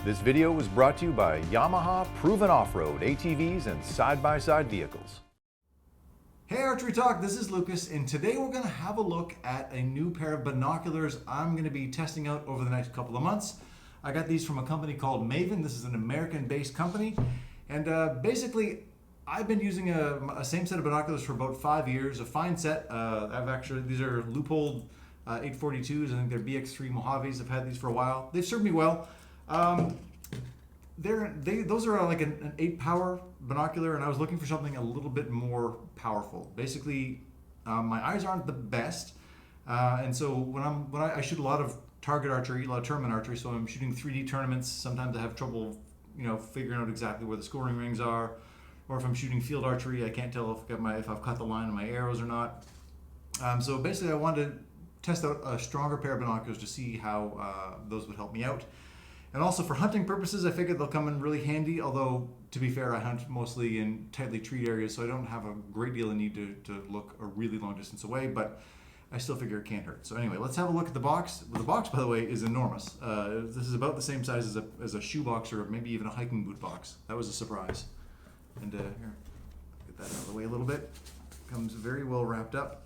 This video was brought to you by Yamaha Proven Off-Road ATVs and side-by-side vehicles. Hey Archery Talk, this is Lucas, and today we're going to have a look at a new pair of binoculars I'm going to be testing out over the next couple of months. I got these from a company called Maven. This is an American-based company, and basically I've been using a same set of binoculars for about 5 years, a fine set. These are Leupold 842s. I think they're BX3 Mojaves. I've had these for a while. They've served me well. Those are like an 8-power binocular, and I was looking for something a little bit more powerful. Basically, my eyes aren't the best, and so when I shoot a lot of target archery, a lot of tournament archery, so I'm shooting 3D tournaments. Sometimes I have trouble, figuring out exactly where the scoring rings are, or if I'm shooting field archery, I can't tell if I've cut the line on my arrows or not. So basically, I wanted to test out a stronger pair of binoculars to see how those would help me out. And also for hunting purposes, I figured they'll come in really handy, although to be fair, I hunt mostly in tightly treed areas, so I don't have a great deal of need to look a really long distance away, but I still figure it can't hurt. So anyway, let's have a look at the box. The box, by the way, is enormous. This is about the same size as a shoe box or maybe even a hiking boot box. That was a surprise. And here, get that out of the way a little bit. Comes very well wrapped up.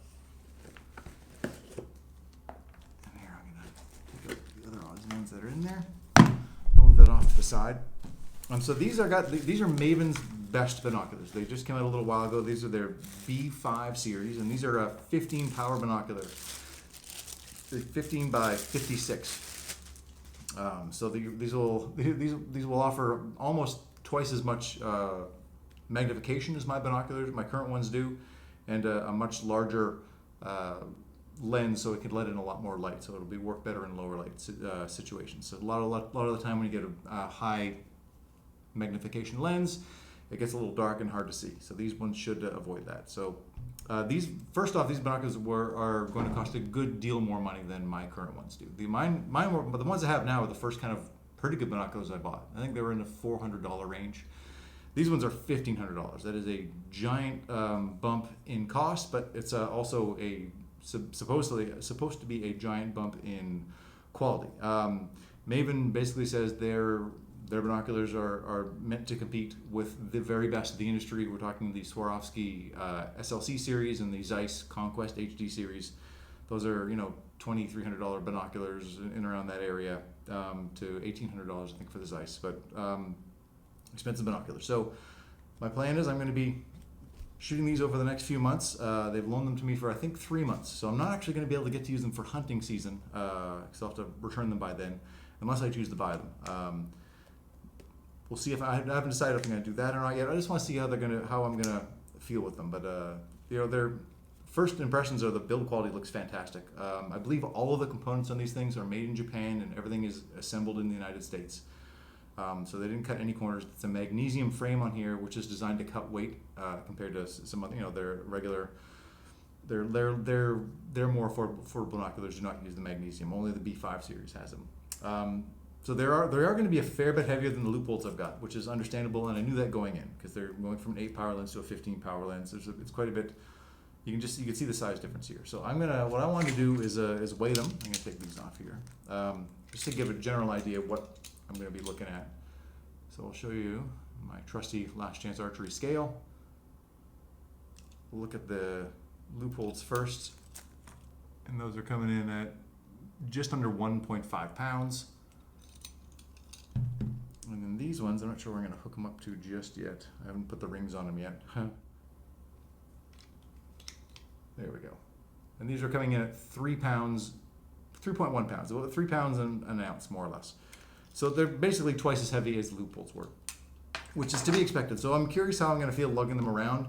And here, I'm gonna take out the other odds and ends that are in there. Move that off to the side. So these are Maven's best binoculars. They just came out a little while ago. These are their B5 series, and these are a 15 power binocular. They're 15 by 56. So these will offer almost twice as much magnification as my binoculars, my current ones do, and a much larger lens, so it can let in a lot more light, so it'll work better in lower light situations. So a lot of the time when you get a high magnification lens, it gets a little dark and hard to see. So these ones should avoid that. So these binoculars are going to cost a good deal more money than my current ones do. The ones I have now are the first kind of pretty good binoculars I bought. I think they were in the $400 range. These ones are $1,500. That is a giant bump in cost, but it's also supposed to be a giant bump in quality. Maven basically says their binoculars are meant to compete with the very best of the industry. We're talking the Swarovski SLC series and the Zeiss Conquest HD series. Those are $2,300 binoculars in around that area, to $1,800 I think for the Zeiss, but expensive binoculars. So my plan is I'm going to be shooting these over the next few months. They've loaned them to me for I think 3 months, so I'm not actually going to be able to get to use them for hunting season, because I'll have to return them by then, unless I choose to buy them. We'll see if I haven't decided if I'm going to do that or not yet. I just want to see how I'm going to feel with them. But their first impressions are the build quality looks fantastic. I believe all of the components on these things are made in Japan, and everything is assembled in the United States. So they didn't cut any corners. It's a magnesium frame on here, which is designed to cut weight compared to some other, their regular. Their more affordable binoculars do not use the magnesium. Only the B5 series has them. So they are going to be a fair bit heavier than the Leupolds I've got, which is understandable, and I knew that going in because they're going from an 8-power lens to a 15-power lens. It's quite a bit. You can see the size difference here. So what I want to do is weigh them. I'm going to take these off here, just to give a general idea of what I'm going to be looking at. So I'll show you my trusty Last Chance Archery scale. We'll look at the Leupolds first, and those are coming in at just under 1.5 pounds. And then these ones, I'm not sure we're going to hook them up to just yet. I haven't put the rings on them yet. There we go. And these are coming in at 3 pounds, 3.1 pounds, about 3 pounds and an ounce, more or less. So they're basically twice as heavy as Leupolds were, which is to be expected. So I'm curious how I'm going to feel lugging them around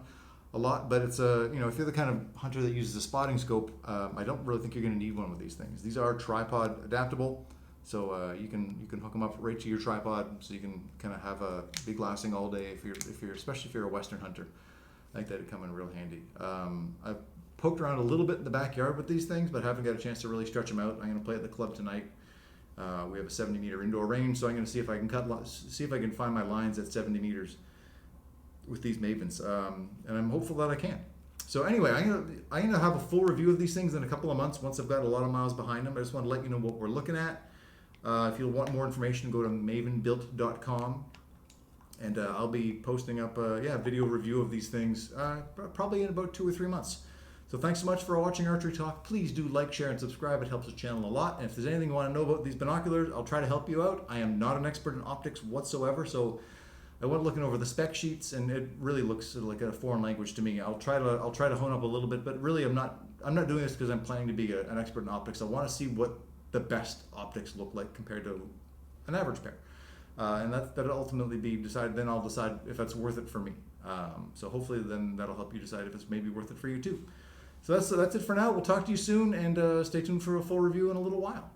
a lot, but it's if you're the kind of hunter that uses a spotting scope, I don't really think you're going to need one with these things. These are tripod adaptable, so you can hook them up right to your tripod, so you can kind of have a big lasting all day especially if you're a Western hunter. I think that'd come in real handy. I've poked around a little bit in the backyard with these things, but haven't got a chance to really stretch them out. I'm going to play at the club tonight. We have a 70-meter indoor range, so I'm going to see if I can find my lines at 70 meters with these Mavens, and I'm hopeful that I can. So anyway, I'm gonna have a full review of these things in a couple of months once I've got a lot of miles behind them. I just want to let you know what we're looking at. If you'll want more information, go to mavenbuilt.com. And I'll be posting up a video review of these things probably in about 2 or 3 months. So thanks so much for watching Archery Talk. Please do like, share, and subscribe. It helps the channel a lot. And if there's anything you want to know about these binoculars, I'll try to help you out. I am not an expert in optics whatsoever, so I went looking over the spec sheets, and it really looks like a foreign language to me. I'll try to hone up a little bit, but really I'm not doing this because I'm planning to be an expert in optics. I want to see what the best optics look like compared to an average pair. And that'll ultimately be decided. Then I'll decide if that's worth it for me. So hopefully then that'll help you decide if it's maybe worth it for you too. So that's it for now. We'll talk to you soon, and stay tuned for a full review in a little while.